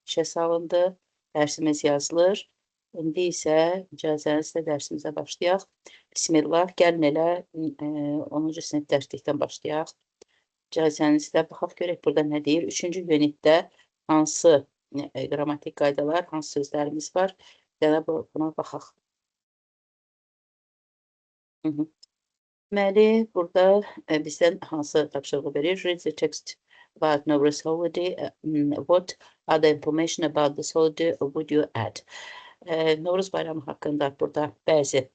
işə salındı. Dərsimiz yazılır. İndi isə icazənizlə dərsimizə başlayaq. Bismillah, gəlin elə 10-cu sinif dərslikdən başlayaq. İcazənizlə baxaq görək burada nə deyir. 3-cü unitdə hansı qrammatik qaydalar, hansı sözlərimiz var. Gələ buna baxaq. Deməli, burada bizdən hansı tapşırığı verir? Read the text about Novruz holiday. What other information about this holiday would you add? Novruz bayramı haqqında burada bəzi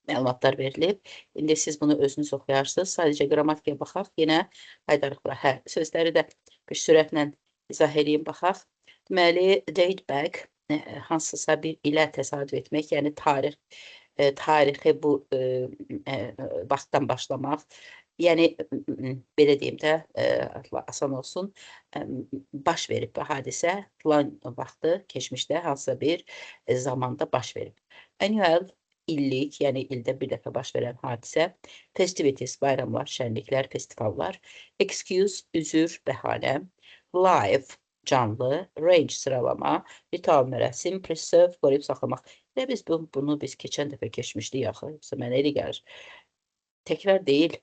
məlumatlar verilib. İndi siz bunu özünüz oxuyarsınız. Sadəcə qrammatikaya baxaq. Yenə qaydarıq bura. Hə, sözləri də bir sürətlə izah edeyim, baxaq. Deməli, date back hansısa bir ilə təsadüf etmək, yəni tarixi bu vaxtdan başlamaq. Yəni, belə deyim də, asan olsun, baş verib bu hadisə, filan vaxtı, keçmişdə, hansısa bir zamanda baş verib. Annual, illik, yəni ildə bir dəfə baş verən hadisə. Festivities, bayramlar, şənliklər, festivallar. Excuse, üzür, bəhanə. Live, canlı. Range, sıralama. Ritual, mərasim. Preserve, qoruyub saxlamaq. Və biz bunu keçən dəfə keçmişdik axı. Mənə elə gəlir. Təkrar deyil.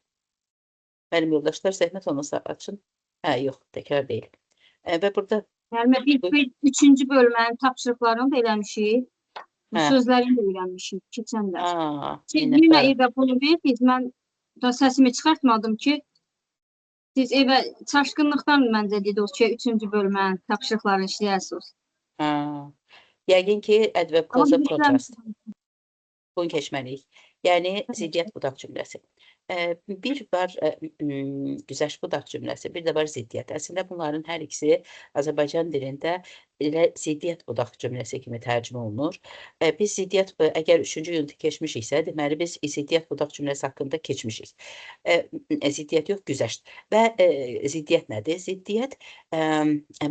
Mənim yoldaşlar zəhmət olmasa açın. Hə, yox, təkrar deyil. Və burada... Yəni, biz 3-cü bölmənin tapşırıqlarını da eləmişik. Bu sözlərini də öyrənmişik keçən dərs. Yenə evə bunu verirsiniz. Mən səsimi çıxartmadım ki, siz evə çaşqınlıqdan məncə dediniz ki, 3-cü bölmənin tapşırıqlarını işləyərsiniz. Yəqin ki, adverb clause contrast. Bunu keçməliyik. Yəni, ziddiyyət budaq cümləsi. Bir var güzəşt budaq cümləsi, bir də var ziddiyyət. Əslində, bunların hər ikisi Azərbaycan dilində elə ziddiyyət budaq cümləsi kimi tərcümə olunur. Biz ziddiyyət, əgər 3-cü uniti keçmişiksə, deməli, biz ziddiyyət budaq cümləsi haqqında keçmişik. Ziddiyyət yox, güzəşt. Və ziddiyyət nədir? Ziddiyyət,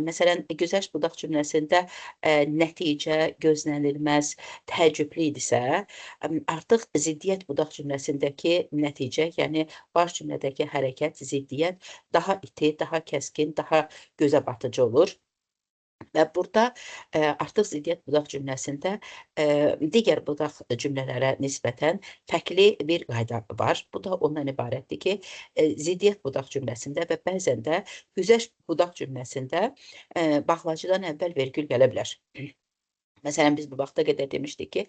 məsələn, güzəşt budaq cümləsində nəticə, gözlənilməz, təəccüblü idisə, artıq ziddiyyət budaq cümləsindəki nəticə, yəni baş cümlədəki hərəkət, ziddiyyət daha iti, daha kəskin, daha gözə batıcı olur. Və burada artıq ziddiyyət budaq cümləsində digər budaq cümlələrə nisbətən fərqli bir qayda var. Bu da ondan ibarətdir ki, ziddiyyət budaq cümləsində və bəzən də güzəşt budaq cümləsində bağlacıdan əvvəl vergül gələ bilər. Məsələn, biz bu vaxta qədər demişdik ki,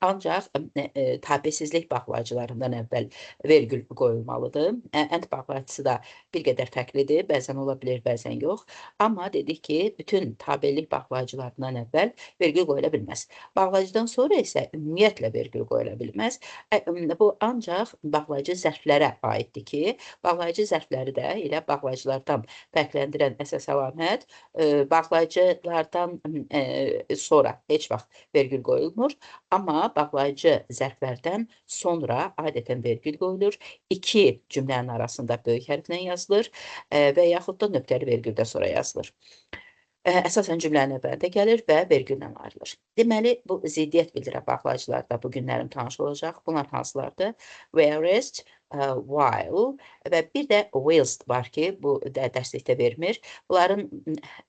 ancaq tabesizlik bağlacılarından əvvəl vergül qoyulmalıdır. Ənd bağlacısı da bir qədər fərqlidir, bəzən ola bilir, bəzən yox. Amma dedik ki, bütün tabelik bağlacılarından əvvəl vergül qoyula bilməz. Bağlacıdan sonra isə ümumiyyətlə vergül qoyula bilməz. Bu ancaq bağlacı zərflərə aiddir ki, bağlacı zərfləri də elə bağlacılardan fərqləndirən əsas əlamət bağlacılardan sonra heç vaxt vergül qoyulmur, amma bağlayıcı zərflərdən sonra adətən vergül qoyulur. İki cümlənin arasında böyük hərflə yazılır və yaxud da nöqtəli vergüldən sonra yazılır. Əsasən cümlənin əvvəlində gəlir və vergüllə ayrılır. Deməli, bu ziddiyyət bildirən bağlayıcılarda bu günlərim tanış olacaq. Bunlar hansılardır? Whereas, while və bir də whilst var ki, bu dərslikdə vermir. Bunların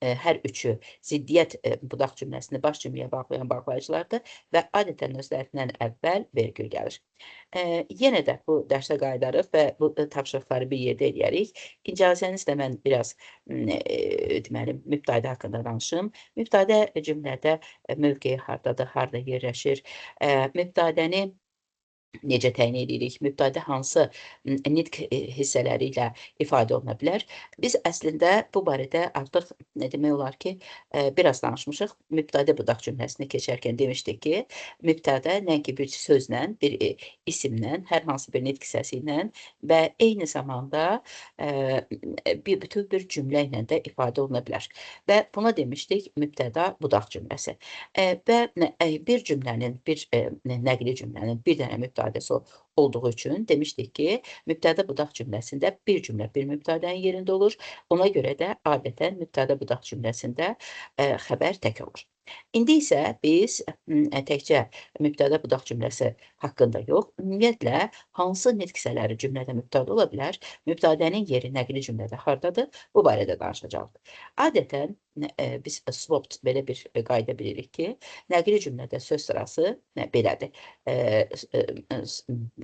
hər üçü ziddiyyət budaq cümləsini baş cümləyə bağlayan bağlayıcılardır və adətən özlərindən əvvəl vergül gəlir. Yenə də bu dərsə qayıdarıq və bu tapşırıqları bir yerdə eləyərik. İcazənizlə mən biraz deməli, mübtədə haqqında danışım. Mübtədə cümlədə mövqeyi hardadır, harda yerləşir. Mübtədəni necə təyin edirik? Mübtədə hansı nitq hissələri ilə ifadə oluna bilər? Biz əslində bu barədə artıq demək olar ki, biraz danışmışıq. Mübtədə budaq cümləsini keçərkən demişdik ki, mübtədə nəinki bir sözlə, bir isimlə, hər hansı bir nitq hissəsi ilə və eyni zamanda bütün bir cümlə ilə də ifadə oluna bilər. Və buna demişdik mübtəda budaq cümləsi. Və bir cümlənin, bir nəqli cümlənin bir dənə mübtədəsi olduğu üçün demişdik ki, mübtədə budaq cümləsində bir cümlə bir mübtədənin yerində olur. Ona görə də adətən mübtədə budaq cümləsində xəbər tək olur. İndi isə biz təkcə mübtəda budaq cümləsi haqqında yox, ümumiyyətlə hansı nitq cümlədə mübtəda ola bilər, mübtədənin yeri nəqli cümlədə hardadır, bu barədə danışacağıq. Adətən biz swapped belə bir qayda bilirik ki, nəqli cümlədə söz sırası belədir.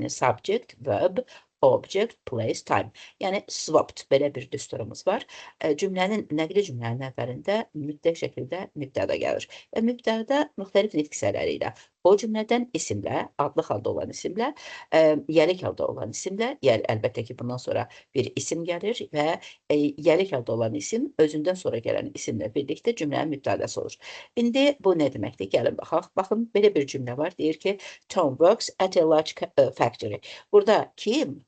Subject, verb, object, place, time. Yəni swapped belə bir düsturumuz var. Cümlənin, nəqli cümlənin əvvəlində mütləq şəkildə mübtəda gəlir. Və mübtəda müxtəlif nitq hissələri ilə o cümlədən isimlə, adlı halda olan isimlə, yəlik halda olan isimlə, yəni əlbəttə ki, bundan sonra bir isim gəlir və yəlik halda olan isim özündən sonra gələn isimlə birlikdə cümlənin mübtədası olur. İndi bu nə deməkdir? Gəlin baxaq. Baxın, belə bir cümlə var. Deyir ki, Tom works at a large factory. Burada kim?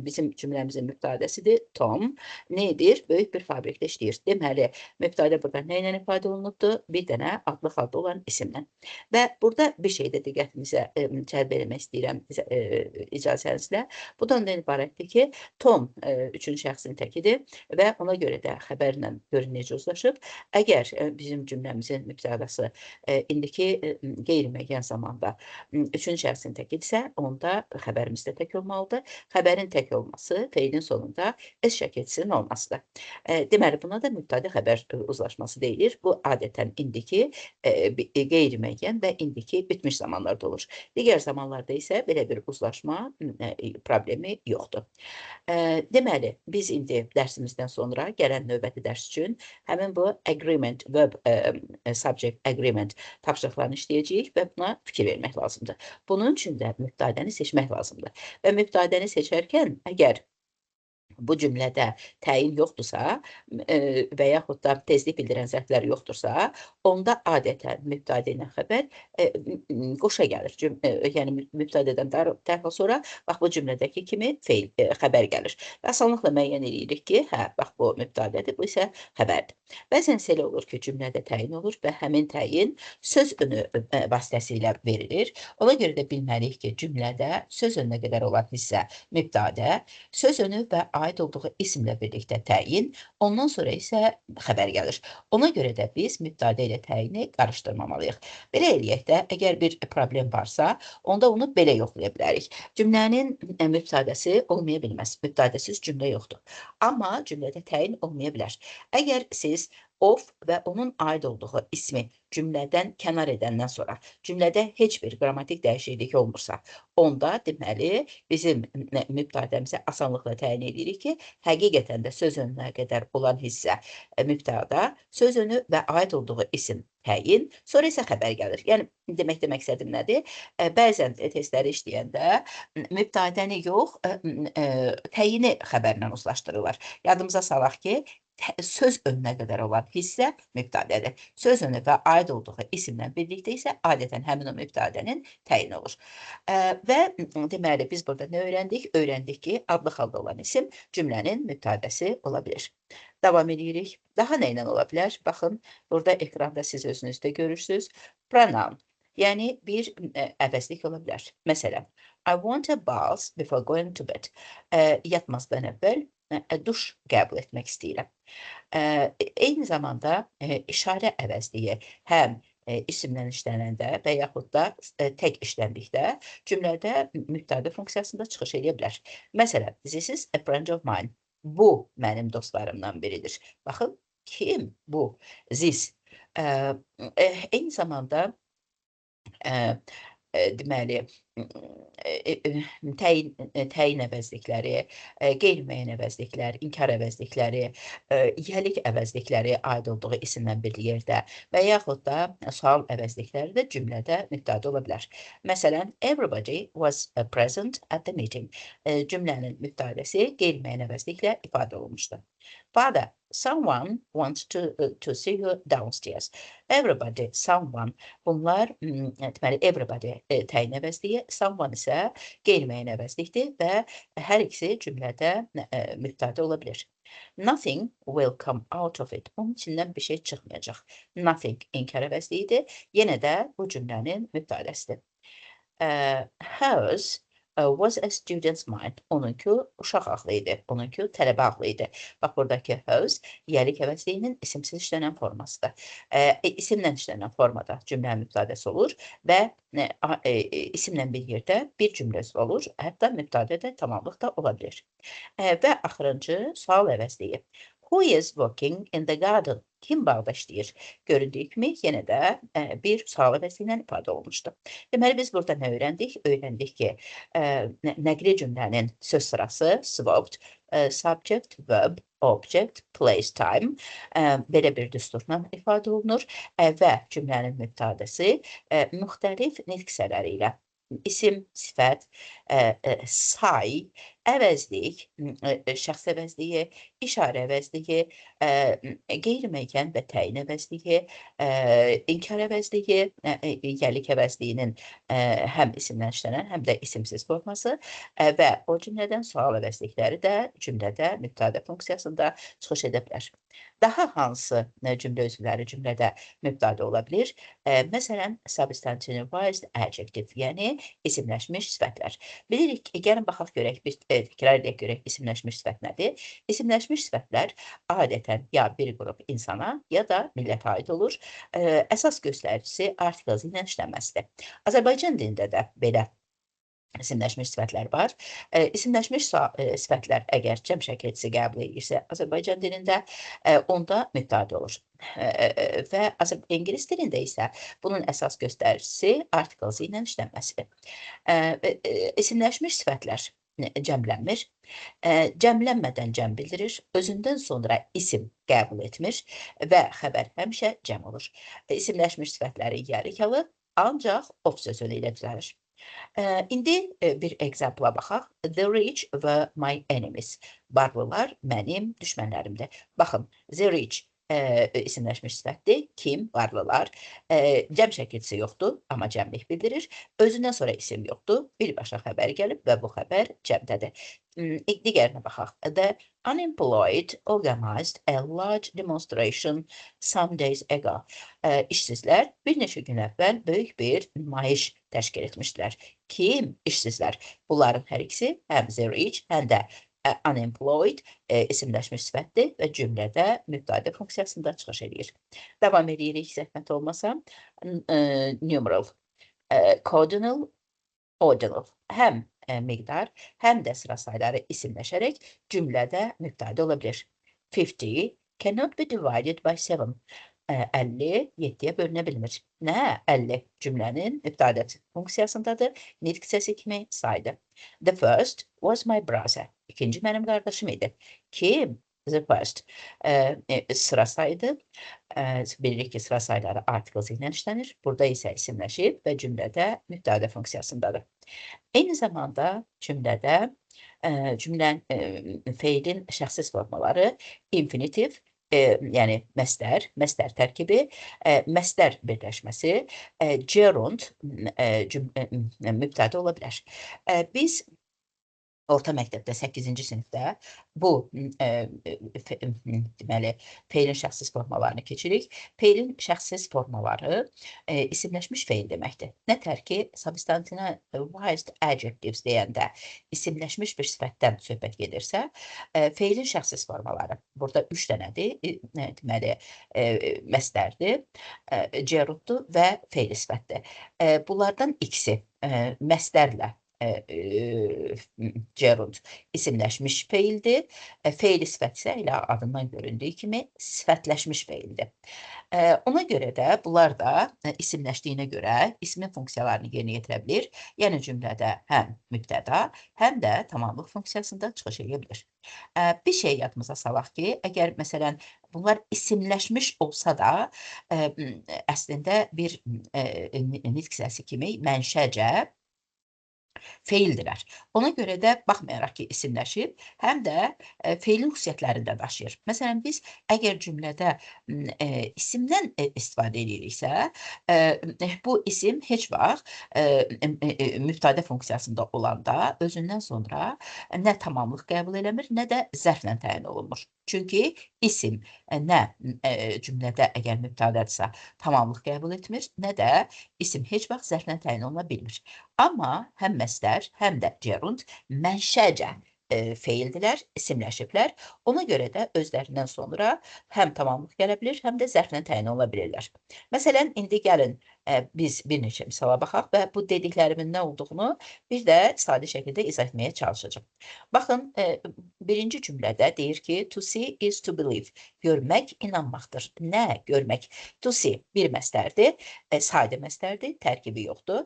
Bizim cümləmizin mübtədəsidir. Tom nə edir? Böyük bir fabrikdə işləyir. Deməli, mübtədə burada nə ilə ifadə olunubdur? Bir dənə adlı halda olan isimlə. Və burada bir şey də diqqətinizə cəlb eləmək istəyirəm icazənizlə. Bu da ondan ibarətdir ki, Tom üçüncü şəxsin təkidir və ona görə də xəbərlə görün necə uzlaşıb. Əgər bizim cümləmizin mübtədası indiki qeyri-müəyyən zamanda üçüncü şəxsin təkidirsə, onda xəbərimiz də tək olmalıdır. Xəbərin tək olması feilin sonunda S şəkilçisinin olmasıdır. Deməli, buna da mübtəda xəbər uzlaşması deyilir. Bu adətən indiki qeyri-müəyyən və indiki bitmiş zamanlarda olur. Digər zamanlarda isə belə bir uzlaşma problemi yoxdur. Deməli, biz indi dərsimizdən sonra gələn növbəti dərs üçün həmin bu agreement, verb, subject, agreement tapşırıqlarını işləyəcəyik və buna fikir vermək lazımdır. Bunun üçün də mübtədəni seçmək lazımdır. Və mübtədəni seçərkən, əgər bu cümlədə təyin yoxdursa və yaxud da tezlik bildirən zərflər yoxdursa, onda adətən mübtədə ilə xəbər qoşa gəlir. Yəni mübtədədən dərhal sonra bax bu cümlədəki kimi feil xəbər gəlir. Və asanlıqla müəyyən edirik ki, hə, bax bu mübtədədir, bu isə xəbərdir. Bəzən elə olur ki, cümlədə təyin olur və həmin təyin söz önü vasitəsilə verilir. Ona görə də bilməliyik ki, cümlədə söz önünə qədər olan hissə mübtədə, söz önü və aid olduğu isimlə birlikdə təyin, ondan sonra isə xəbər gəlir. Ona görə də biz mübtədə ilə təyini qarışdırmamalıyıq. Belə eləyək də, əgər bir problem varsa, onda onu belə yoxlaya bilərik. Cümlənin mübtədəsi olmaya bilməz. Mübtədəsiz cümlə yoxdur. Amma cümlədə təyin olmaya bilər. Əgər siz of və onun aid olduğu ismi cümlədən kənar edəndən sonra cümlədə heç bir qrammatik dəyişiklik olmursa, onda deməli bizim mübtədəmizə asanlıqla təyin edirik ki, həqiqətən də söz önünə qədər olan hissə mübtəda, söz önü və aid olduğu isim təyin, sonra isə xəbər gəlir. Yəni demək məqsədim nədir? Bəzən testləri işləyəndə mübtədəni yox, təyini xəbərlə uzlaşdırırlar. Yadımıza salaq ki, söz önünə qədər olan hissə mübtədədir. Söz önü və aid olduğu isimlə birlikdə isə adətən həmin o mübtədənin təyin olur. Və deməli, biz burada nə öyrəndik? Öyrəndik ki, adlı halda olan isim cümlənin mübtədəsi ola bilir. Davam edirik. Daha nə ilə ola bilər? Baxın, burada ekranda siz özünüzdə görürsünüz. Pronoun. Yəni, bir əvəzlik ola bilər. Məsələn, I want a bath before going to bed. Yatmazdan əvvəl duş qəbul etmək istəyirəm. Eyni zamanda işarə əvəzliyi həm isimlə işlənəndə və yaxud da tək işləndikdə cümlədə mübtəda funksiyasında çıxış edə bilər. Məsələn, this is a friend of mine. Bu mənim dostlarımdan biridir. Baxın, kim bu? This. Eyni zamanda deməli, təyin əvəzlikləri, qeyri-müəyyən əvəzliklər, inkar əvəzlikləri, yəlik əvəzlikləri aid olduğu isimlə bir yerdə və yaxud da sual əvəzlikləri də cümlədə mübtəda ola bilər. Məsələn, everybody was present at the meeting. Cümlənin mübtədəsi qeyri-müəyyən əvəzliklə ifadə olunmuşdur. Father, someone wants to see you downstairs. Everybody, someone. Bunlar, deməli, everybody təyin əvəzliyi, someone isə qeyri-müəyyən əvəzlikdir və hər ikisi cümlədə mübtəda ola bilir. Nothing will come out of it. Onun içindən bir şey çıxmayacaq. Nothing inkar əvəzliyidir. Yenə də bu cümlənin mübtədəsidir. Hers was a student's mind. Onunki uşaq ağlı idi. Onunki tələbə ağlı idi. Bax, buradakı whose yəlik əvəzliyinin isimsiz işlənən formasıdır. İsimlə işlənən formada cümlənin mübtədəsi olur və isimlə bir yerdə bir cümlə üzvü olur. Hətta mübtədə də tamamlıq da ola bilir. Və axırıncı sual əvəzliyi. Who is working in the garden? Kim bağda işləyir? Göründüyü kimi yenə də bir sual əvəzliyi ilə ifadə olunmuşdur. Deməli, biz burada nə öyrəndik? Öyrəndik ki, nəqli cümlənin söz sırası swapped, subject, verb, object, place, time belə bir düsturla ifadə olunur və cümlənin mübtədəsi müxtəlif nitq hissələri ilə isim, sifət, say, əvəzlik, şəxs əvəzliyi, işarə əvəzliyi, qeyri-müəyyən və təyin əvəzliyi, inkar əvəzliyi, yəlik əvəzliyinin həm isimlə işlənən, həm də isimsiz forması və o cümlədən sual əvəzlikləri də cümlədə mübtədə funksiyasında çıxış edə bilər. Daha hansı cümlə üzvləri cümlədə mübtədə ola bilir? Məsələn, substantivized adjective, yəni isimləşmiş sifətlər. Bilirik ki, gəlin baxaq görək, biz təkrar edək görək isimləşmiş sifət nədir? İsimləşmiş sifətlər adətən ya bir qrup insana, ya da millətə aid olur. Əsas göstəricisi artikel ilə işlənməsidir. Azərbaycan dilində də belə isimləşmiş sifətlər var. İsimləşmiş sifətlər əgər cəm şəkilçisi qəbul edirsə Azərbaycan dilində, onda mübtədə olur. Və İngilis dilində isə bunun əsas göstəricisi artikel ilə işlənməsidir. İsimləşmiş sifətlər cəmlənmir. Cəmlənmədən cəm bildirir, özündən sonra isim qəbul etmir və xəbər həmişə cəm olur. İsimləşmiş sifətləri yəlik alır, ancaq of sözü ilə düzəlir. İndi bir example-a baxaq. The rich were my enemies. Varlılar mənim düşmənlərimdir. Baxın, the rich isimləşmiş sifətdir. Kim? Varlılar. Cəm şəkilçisi yoxdur, amma cəmlik bildirir. Özündən sonra isim yoxdur. Birbaşa xəbər gəlib və bu xəbər cəmdədir. Digərinə baxaq. The unemployed organized a large demonstration some days ago. İşsizlər bir neçə gün əvvəl böyük bir nümayiş təşkil etmişdilər. Kim? İşsizlər. Bunların hər ikisi həm the rich, həm də unemployed isimləşmiş sifətdir və cümlədə mübtədə funksiyasında çıxış edir. Davam edirik, zəhmət olmasa. Numeral, cardinal, ordinal. Həm miqdar, həm də sıra sayları isimləşərək cümlədə mübtədə ola bilir. 50 cannot be divided by 7. 50 7-yə bölünə bilmir. Nə? 50 cümlənin mübtədə funksiyasındadır. Nitq hissəsi kimi saydır. The first was my brother. İkinci mənim qardaşım idi. Kim? The first. Sıra saydı. Bilirik ki, sıra sayları article ilə işlənir. Burada isə isimləşib və cümlədə mübtədə funksiyasındadır. Eyni zamanda cümlədə feilin şəxsiz formaları infinitiv, yəni məstər, məstər tərkibi, məstər birləşməsi, gerund mübtədə ola bilər. Biz orta məktəbdə 8-ci sinifdə bu deməli feilin şəxsiz formalarını keçirik. Feilin şəxsiz formaları isimləşmiş feil deməkdir. Nətər ki, substantivized adjectives deyəndə isimləşmiş bir sifətdən söhbət gedirsə, feilin şəxsiz formaları burada 3 dənədir. Deməli, məstərdir, gerunddur və feil sifətdir. Bunlardan ikisi məstərlə gerund isimləşmiş feildir. Feil sifət isə elə adından göründüyü kimi sifətləşmiş feildir. Ona görə də bunlar da isimləşdiyinə görə ismin funksiyalarını yerinə yetirə bilir. Yəni cümlədə həm mübtəda, həm də tamamlıq funksiyasında çıxış edə bilir. Bir şey yadımıza salaq ki, əgər məsələn bunlar isimləşmiş olsa da əslində bir nitq hissəsi kimi mənşəcə feildirlər. Ona görə də baxmayaraq ki, isimləşib, həm də feilin xüsusiyyətlərini də daşıyır. Məsələn, biz əgər cümlədə isimdən istifadə ediriksə, bu isim heç vaxt mübtədə funksiyasında olanda özündən sonra nə tamamlıq qəbul eləmir, nə də zərflə təyin olunmur. Çünki isim nə cümlədə əgər mübtədədirsə tamamlıq qəbul etmir, nə də isim heç vaxt zərflə təyin oluna bilmir. Amma həm məstər, həm də gerund mənşəcə feildilər, isimləşiblər. Ona görə də özlərindən sonra həm tamamlıq gələ bilir, həm də zərflə təyin ola bilirlər. Məsələn, indi gəlin biz bir neçə misala baxaq və bu dediklərimin nə olduğunu bir də sadə şəkildə izah etməyə çalışacağım. Baxın, birinci cümlədə deyir ki, to see is to believe. Görmək inanmaqdır. Nə görmək? To see bir məstərdir, sadə məstərdir, tərkibi yoxdur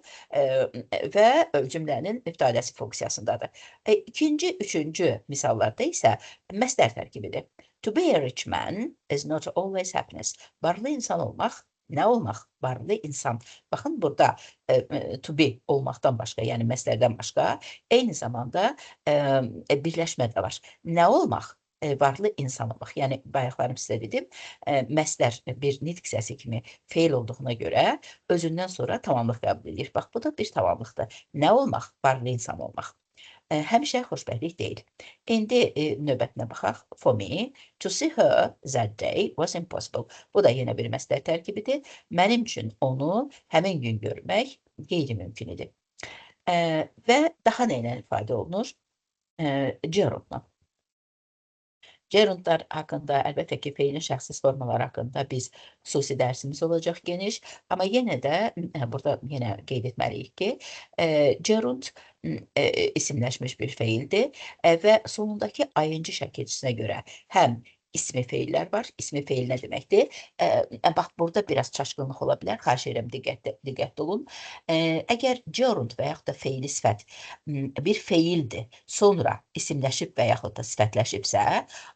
və cümlənin mübtədəsi funksiyasındadır. İkinci, üçüncü misallarda isə məstər tərkibidir. To be a rich man is not always happiness. Varlı insan olmaq, nə olmaq? Varlı insan. Baxın, burada to be olmaqdan başqa, yəni məstərdən başqa, eyni zamanda birləşmə də var. Nə olmaq? Varlı insan olmaq. Yəni, bayaqlarım sizə dedim, məstər bir nitq səsi kimi feil olduğuna görə özündən sonra tamamlıq qəbul edir. Bax, bu da bir tamamlıqdır. Nə olmaq? Varlı insan olmaq. Həmişə xoşbəxtlik deyil. İndi növbətinə baxaq. For me, to see her that day was impossible. Bu da yenə bir məstər tərkibidir. Mənim üçün onu həmin gün görmək qeyri-mümkün idi. Və daha nə ilə ifadə olunur? Gerundla. Gerundlar haqqında, əlbəttə ki, feilin şəxsiz formaları haqqında biz xüsusi dərsimiz olacaq geniş, amma yenə də burada yenə qeyd etməliyik ki, gerund isimləşmiş bir feildir və sonundakı ayıncı şəkilçisinə görə həm ismi feillər var. İsmi feil nə deməkdir? Bax, burada biraz çaşqınlıq ola bilər. Xahiş edirəm, diqqətli olun. Əgər gerund və yaxud da feili sifət bir feildir, sonra isimləşib və yaxud da sifətləşibsə,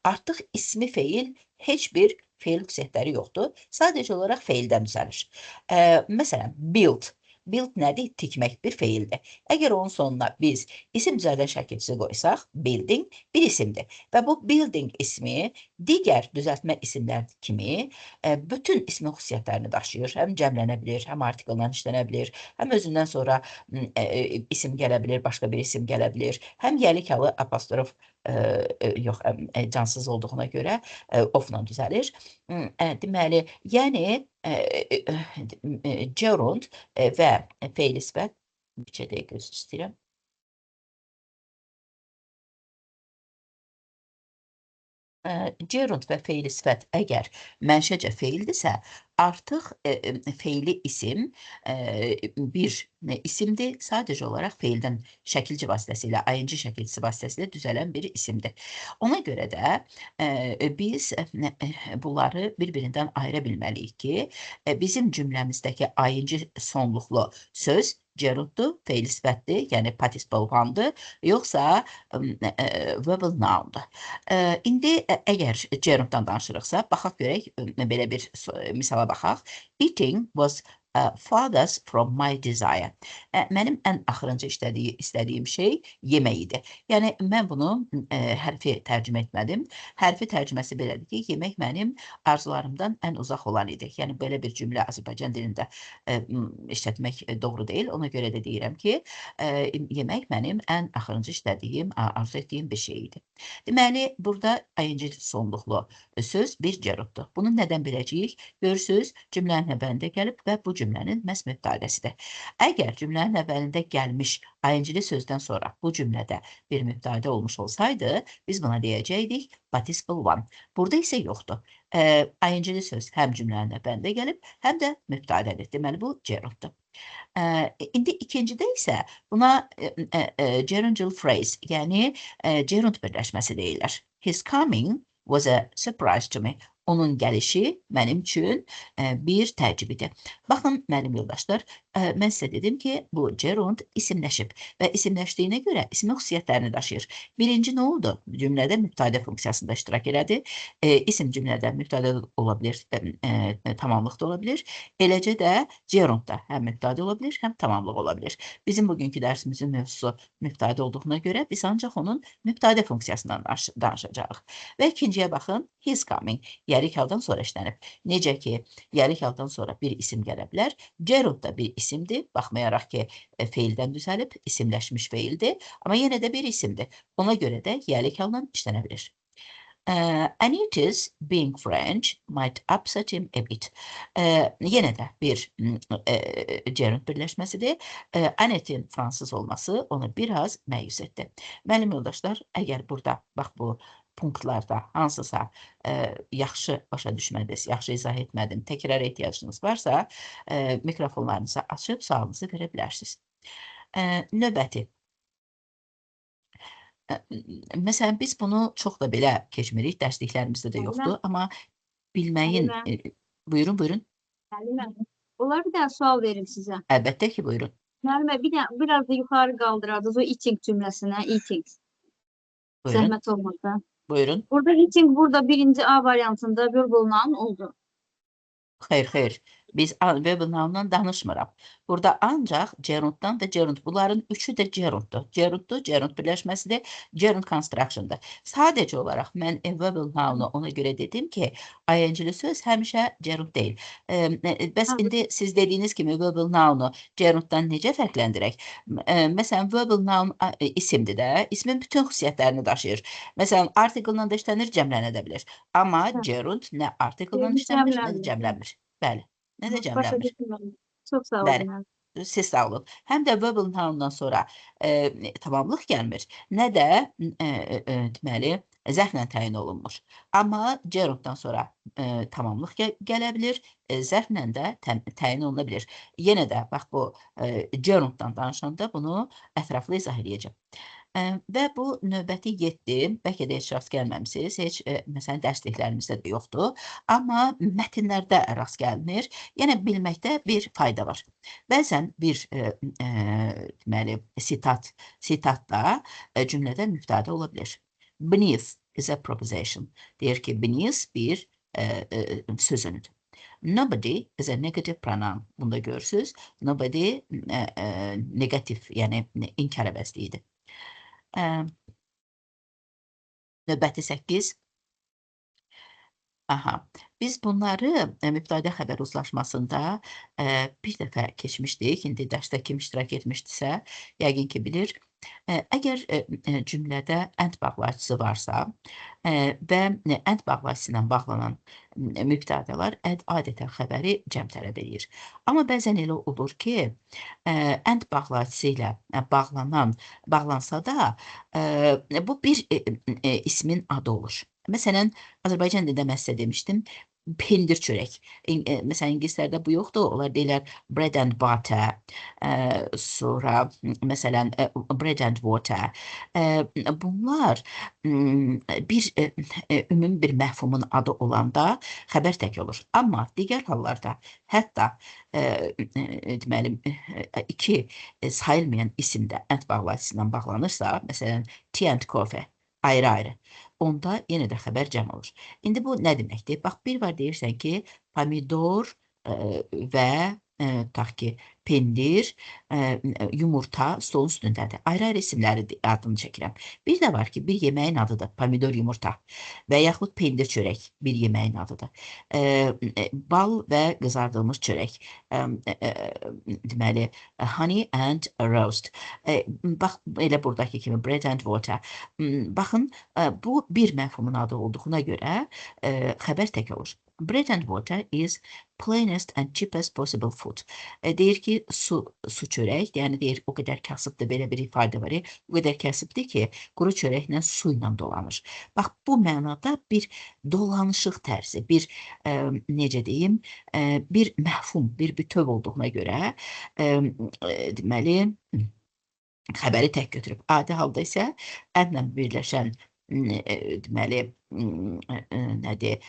artıq ismi feil heç bir feil xüsusiyyətləri yoxdur. Sadəcə olaraq feildən düzəlir. Məsələn, build. Build nədir? Tikmək bir feildir. Əgər onun sonuna biz isim düzəldən şəkilçisi qoysaq, building bir isimdir. Və bu building ismi digər düzəltmə isimlər kimi bütün ismi xüsusiyyətlərini daşıyır. Həm cəmlənə bilir, həm artikeldən işlənə bilir, həm özündən sonra isim gələ bilir, başqa bir isim gələ bilir. Həm yəlik halı apostrof yox, cansız olduğuna görə ofla düzəlir. Deməli, yəni gerund və feil sifət bir dəqiqə gözü istəyirəm. Gerund və feili sifət əgər mənşəcə feildirsə, artıq feili isim bir isimdir, sadəcə olaraq feildən şəkilci vasitəsilə, ayıncı şəkilcisi vasitəsilə düzələn bir isimdir. Ona görə də biz bunları bir-birindən ayıra bilməliyik ki, bizim cümləmizdəki ayıncı sonluqlu söz gerunddur, feil sifətdir, yəni participle one'dır, yoxsa verbal noun'dur. İndi əgər gerunddan danışırıqsa, baxaq görək, belə bir misala baxaq. Eating was farthest from my desire. Mənim ən axırıncı istədiyim şey yemək idi. Yəni, mən bunu hərfi tərcümə etmədim. Hərfi tərcüməsi belədir ki, yemək mənim arzularımdan ən uzaq olan idi. Yəni, belə bir cümlə Azərbaycan dilində işlətmək doğru deyil. Ona görə də deyirəm ki, yemək mənim ən axırıncı istədiyim, arzu etdiyim bir şey idi. Deməli, burada ayıncı sonluqlu söz bir gerunddur. Bunu nədən biləcəyik? Görürsünüz, cümlənin əvvəlində gəlib və bu cümlənin məhz mübtədəsidir. Əgər cümlənin əvvəlində gəlmiş ayıncılı sözdən sonra bu cümlədə bir mübtədə olmuş olsaydı, biz buna deyəcəkdik participle one. Burada isə yoxdur. Ayıncılı söz həm cümlənin əvvəlində gəlib, həm də mübtədədir. Deməli, bu gerunddur. İndi ikincidə isə buna gerundial phrase, yəni gerund birləşməsi deyirlər. His coming was a surprise to me. Onun gəlişi mənim üçün bir təəccüb idi. Baxın, mənim yoldaşlar, mən sizə dedim ki, bu gerund isimləşib və isimləşdiyinə görə ismin xüsusiyyətlərini daşıyır. Birinci nə oldu? Cümlədə mübtədə funksiyasında iştirak elədi. İsim cümlədə mübtədə ola bilir, tamamlıq da ola bilir. Eləcə də gerundda həm mübtədə ola bilir, həm tamamlıq ola bilir. Bizim bugünkü dərsimizin mövzusu mübtədə olduğuna görə biz ancaq onun mübtədə funksiyasından danışacağıq. Və ikinciyə baxın, his coming. Yərik haldan sonra işlənib. Necə ki, yərik haldan sonra bir isim gələ bilər. Gerund da bir isimdir, baxmayaraq ki, feildən düzəlib, isimləşmiş feildir, amma yenə də bir isimdir. Ona görə də yərik haldan işlənə bilir. Anita's being French might upset him a bit. Yenə də bir gerund birləşməsidir. Annetin Fransız olması onu biraz məyus etdi. Mənim yoldaşlar, əgər burada, bax bu punktlarda hansısa yaxşı başa düşmədiniz, yaxşı izah etmədim, təkrar ehtiyacınız varsa, mikrofonlarınızı açıb sualınızı verə bilərsiniz. Növbəti. Məsələn, biz bunu çox da belə keçmirik, dərsliklərimizdə də yoxdur, amma bilməyin... Buyurun, buyurun. Müəllimə, olar bir dənə sual verim sizə. Əlbəttə ki, buyurun. Müəllimə, biraz da yuxarı qaldırardınız o eating cümləsinə, eating. Zəhmət olmasa. Buyurun. Burada eating burada birinci A variantında verbal noun oldu. Xeyr. Biz verbal noun'dan danışmıram. Burada ancaq gerunddan da gerund. Bunların üçü də gerunddur. Gerund birləşməsidir, gerund construction'dır. Sadəcə olaraq mən verbal noun'u ona görə dedim ki, ing-li söz həmişə gerund deyil. Bəs indi siz dediyiniz kimi verbal noun'u gerunddan necə fərqləndirək? Məsələn, verbal noun isimdir də, ismin bütün xüsusiyyətlərini daşıyır. Məsələn, article-la da işlənir, cəmlənə də bilir. Amma gerund nə article-la işlənmir, nə də cəmlənmir. Bəli, nə də cəmlənmir. Çox sağ olun. Siz sağ olun. Həm də verbal noun'dan sonra tamamlıq gəlmir, nə də deməli, zərflə təyin olunmur. Amma gerunddan sonra tamamlıq gələ bilir, zərflə də təyin oluna bilir. Yenə də, bax bu gerunddan danışanda bunu ətraflı izah edəcəm. Və bu növbəti 7, bəlkə də heç rast gəlməmisiz, heç məsələn dərsliklərimizdə də yoxdur, amma mətnlərdə rast gəlinir, yəni bilməkdə bir fayda var. Bəzən bir deməli, sitatda cümlədə mübtədə ola bilir. Beneath is a proposition. Deyir ki, beneath bir sözünüdür. Nobody is a negative pronoun. Bunda görürsünüz. Nobody negatif, yəni inkar əvəzliyidir. Növbəti 8. Biz bunları mübtədə xəbər uzlaşmasında bir dəfə keçmişdik. İndi dərsdə kim iştirak etmişdirsə, yəqin ki bilir. Əgər cümlədə and bağlayıcısı varsa və and bağlayıcısı ilə bağlanan mübtədələr adətən xəbəri cəm tələb edir. Amma bəzən elə olur ki, and bağlayıcısı ilə bağlansa da bu bir ismin adı olur. Məsələn, Azərbaycan dilində mən sizə demişdim, pendir çörək. Məsələn, İngilizlərdə bu yoxdur. Onlar deyirlər bread and butter. Sonra, məsələn, bread and water. Bunlar bir ümumi bir məfhumun adı olanda xəbər tək olur. Amma digər hallarda, hətta deməli, iki sayılmayan isimdə and bağlayıcısından bağlanırsa, məsələn, tea and coffee, ayrı-ayrı. Onda yenə də xəbər cəm olur. İndi bu nə deməkdir? Bax, bir var deyirsən ki, pomidor və tutaq ki, pendir, yumurta stolun üstündədir. Ayrı-ayrı isimləri adını çəkirəm. Bir də var ki, bir yeməyin adıdır, pomidor yumurta və yaxud pendir çörək bir yeməyin adıdır. Bal və qızardılmış çörək, deməli, honey and roast. Bax, elə buradakı kimi bread and water. Baxın, bu bir məfhumun adı olduğuna görə xəbər tək olur. Bread and water is plainest and cheapest possible food. Deyir ki, su çörək, yəni deyir, o qədər kasıbdır, belə bir ifadə var, o qədər kasıbdır ki, quru çörəklə su ilə dolanır. Bax, bu mənada bir dolanışıq tərzi, bir, necə deyim, bir məfhum, bir bütöv olduğuna görə, deməli, xəbəri tək götürüb. Adi halda isə ədlə birləşən deməli, nədir,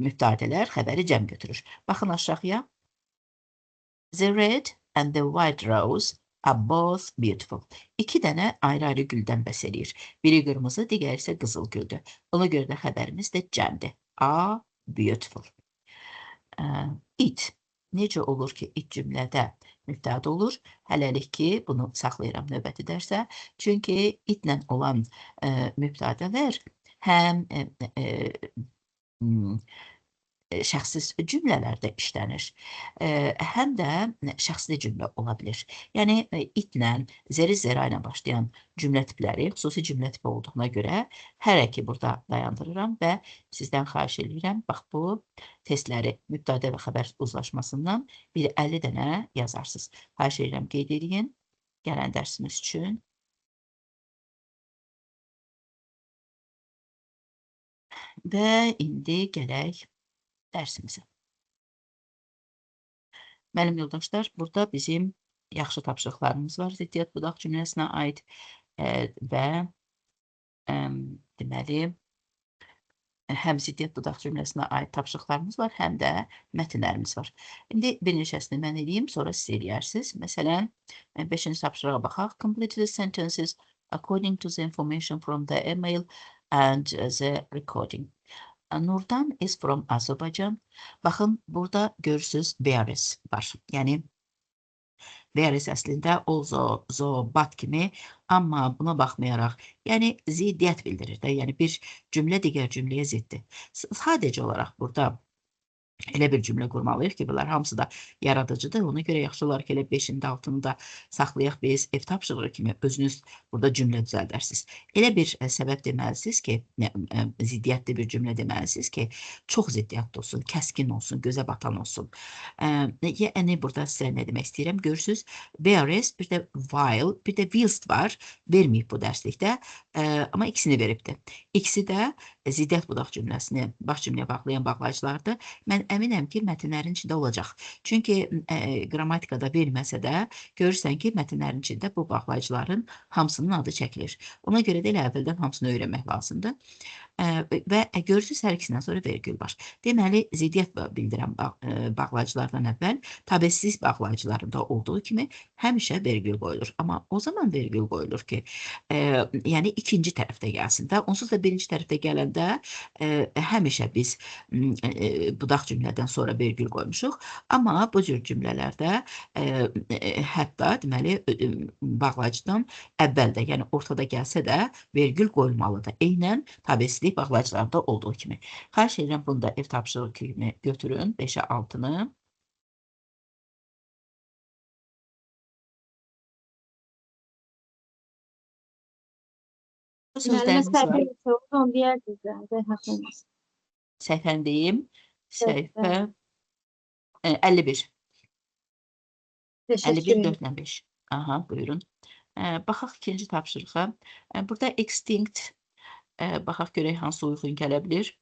mübtədələr xəbəri cəm götürür. Baxın aşağıya. The red and the white rose are both beautiful. İki dənə ayrı-ayrı güldən bəhs edir. Biri qırmızı, digəri isə qızıl güldür. Ona görə də xəbərimiz də cəmdir. Are beautiful. It. Necə olur ki, it cümlədə mübtədə olur. Hələlik ki, bunu saxlayıram növbəti dərsə. Çünki itlə olan mübtədələr həm şəxssiz cümlələrdə işlənir. Həm də şəxsli cümlə ola bilir. Yəni, itlə, zeri-zera ilə başlayan cümlə tipləri xüsusi cümlə tipi olduğuna görə hələ ki burada dayandırıram və sizdən xahiş edirəm, bax bu testləri mübtədə və xəbər uzlaşmasından bir 50 dənə yazarsınız. Xahiş edirəm, qeyd edin gələn dərsimiz üçün. Və indi gələk dərsimizə. Mənim yoldaşlar, burada bizim yaxşı tapşırıqlarımız var ziddiyyət budaq cümləsinə aid və deməli, həm ziddiyyət budaq cümləsinə aid tapşırıqlarımız var, həm də mətnlərimiz var. İndi bir neçəsini mən edeyim, sonra siz eləyərsiniz. Məsələn, 5-ci tapşırığa baxaq. Complete the sentences according to the information from the email and the recording. Nurdan is from Azerbaijan. Baxın, burada görürsünüz Bearis var. Yəni, Bearis əslində o, zo, bat kimi, amma buna baxmayaraq, yəni ziddiyyət bildirir də, yəni bir cümlə digər cümləyə ziddir. Sadəcə olaraq burada elə bir cümlə qurmalıyıq ki, bunlar hamısı da yaradıcıdır. Ona görə yaxşı olaraq elə 5-in də altını da saxlayaq biz ev tapşırığı kimi özünüz burada cümlə düzəldərsiniz. Elə bir səbəb deməlisiniz ki, ziddiyyətli bir cümlə deməlisiniz ki, çox ziddiyyətli olsun, kəskin olsun, gözə batan olsun. Yəni burada sizə nə demək istəyirəm? Görürsünüz, whereas, bir də while, bir də whilst var. Verməyib bu dərslikdə, amma ikisini veribdir. İkisi də ziddiyyət budaq cümləsini baş cümləyə bağlayan bağlayıcılardır. Mən əminəm ki, mətnlərin içində olacaq. Çünki qrammatikada verməsə də görürsən ki, mətnlərin içində bu bağlayıcıların hamısının adı çəkilir. Ona görə də elə əvvəldən hamısını öyrənmək lazımdır. Və görürsünüz, hər ikisindən sonra vergül var. Deməli, ziddiyyət bildirən bağlayıcılardan əvvəl tabesiz bağlayıcılarında olduğu kimi həmişə vergül qoyulur. Amma o zaman vergül qoyulur ki, yəni ikinci tərəfdə gəlsin də. Onsuz da birinci tərəfdə gələndə həmişə biz budaq cümlədən sonra vergül qoymuşuq. Amma bu cür cümlələrdə hətta deməli bağlayıcıdan əvvəldə, yəni ortada gəlsə də vergül qoyulmalıdır. Eynən tabesiz bağlayıcılarda olduğu kimi. Xahiş edirəm, bunu da ev tapşırığı kimi götürün, 5-ə 6-nı. Sözlərimiz var. Səhvəndəyim. Səhvə 51. 51, 4-5. Aha, buyurun. Baxaq ikinci tapşırığa. Burada extinct baxaq görək hansı uyğun gələ bilir.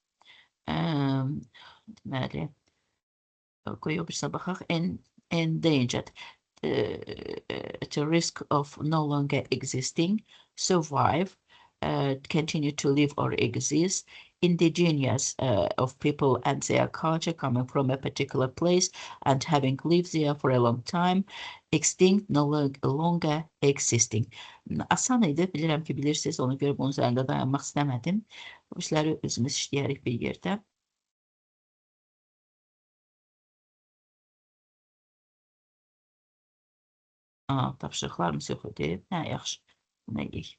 Deməli, qoyuq birsə baxaq. Endangered. To risk of no longer existing, survive, continue to live or exist, indigenous of people and their culture coming from a particular place and having lived there for a long time, extinct, no longer existing. Asan idi, bilirəm ki, bilirsiniz, ona görə bunun üzərində dayanmaq istəmədim. Bu işləri özümüz işləyərik bir yerdə. Tapşırıqlarımız yox idi. Hə, yaxşı. Buna yiyik.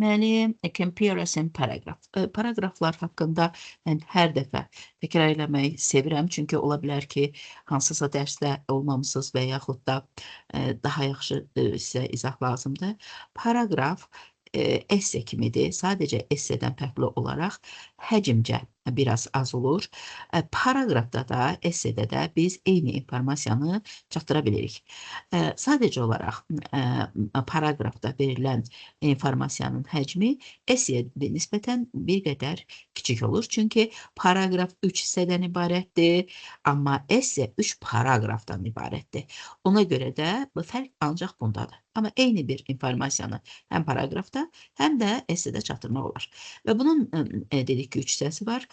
Deməli, comparison paragraf. Paragraflar haqqında mən hər dəfə təkrar eləmək sevirəm. Çünki ola bilər ki, hansısa dərsdə olmamısınız və yaxud da daha yaxşı sizə izah lazımdır. Paragraf esse kimidir. Sadəcə essedən fərqli olaraq həcmcə biraz az olur. Paragrafda da, essedə də biz eyni informasiyanı çatdıra bilirik. Sadəcə olaraq paragrafda verilən informasiyanın həcmi essəyə nisbətən bir qədər kiçik olur. Çünki paragraf 3 hissədən ibarətdir, amma esse 3 paragrafdan ibarətdir. Ona görə də bu fərq ancaq bundadır. Amma eyni bir informasiyanı həm paragrafda, həm də essedə çatdırmaq olar. Və bunun dedik ki, 3 hissəsi var.